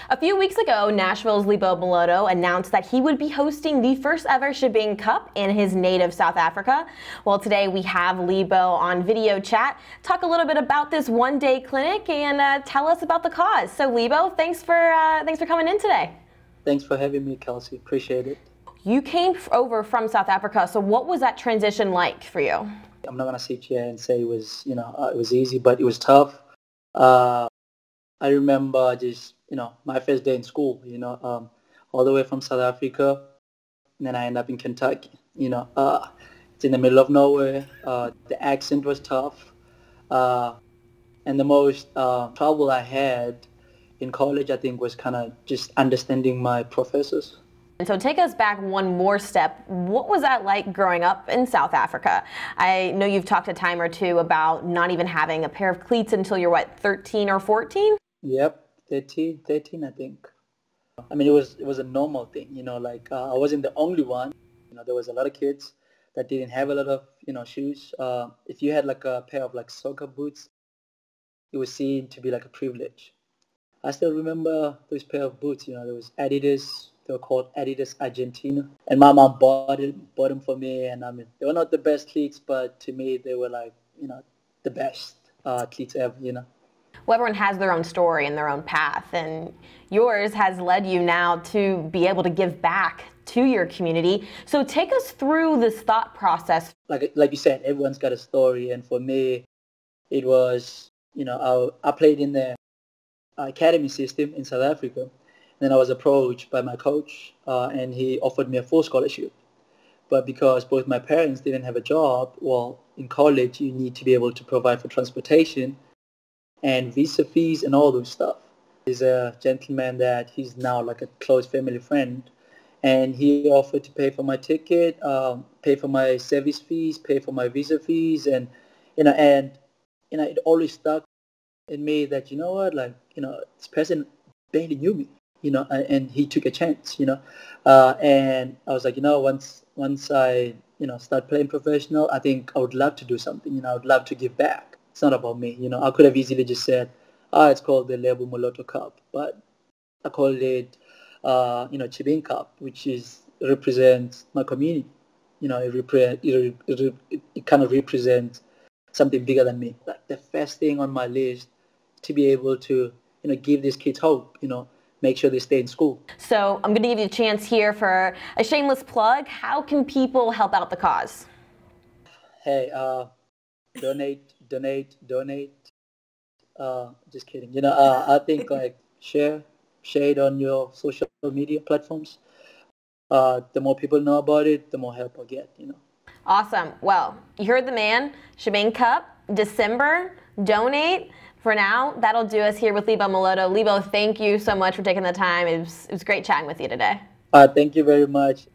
A few weeks ago, Nashville's Lebo Moloto announced that he would be hosting the first ever Shebang Cup in his native South Africa. Well, today we have Lebo on video chat, talk a little bit about this one-day clinic and tell us about the cause. So Lebo, thanks for coming in today. Thanks for having me, Kelsey. Appreciate it. You came over from South Africa, so what was that transition like for you? I'm not gonna sit here and say it was, it was easy, but it was tough. I remember just, my first day in school, all the way from South Africa, and then I ended up in Kentucky. It's in the middle of nowhere. The accent was tough, and the most trouble I had in college, I think, was kind of just understanding my professors. And so take us back one more step. What was that like growing up in South Africa? I know you've talked a time or two about not even having a pair of cleats until you're, what, 13 or 14? Yep, 13, I think. I mean, it was a normal thing, I wasn't the only one. There was a lot of kids that didn't have a lot of, shoes. If you had like a pair of like soccer boots, it was seen to be like a privilege. I still remember those pair of boots, there was Adidas. They were called Adidas Argentina. And my mom bought them for me. And I mean, they were not the best cleats, but to me, they were like, the best cleats ever, Well, everyone has their own story and their own path. And yours has led you now to be able to give back to your community. So take us through this thought process. Like you said, everyone's got a story. And for me, it was, I played in the academy system in South Africa. Then I was approached by my coach, and he offered me a full scholarship. But because both my parents didn't have a job, well, in college you need to be able to provide for transportation and visa fees and all those stuff. He's a gentleman that he's now like a close family friend, and he offered to pay for my ticket, pay for my service fees, pay for my visa fees, and it always stuck in me that this person barely knew me. And he took a chance, and I was like, once I, start playing professional, I think I would love to do something, I would love to give back. It's not about me, I could have easily just said, it's called the Lebo Moloto Cup, but I called it, Shebang Cup, which represents my community. It kind of represents something bigger than me. Like the first thing on my list to be able to, give these kids hope, make sure they stay in school. So I'm going to give you a chance here for a shameless plug. How can people help out the cause? Hey, donate. Just kidding. I think like share it on your social media platforms. The more people know about it, the more help I get, Awesome. Well, you heard the man. Shebang Cup, December, donate. For now, that'll do us here with Lebo Moloto. Lebo, thank you so much for taking the time. It was great chatting with you today. Thank you very much.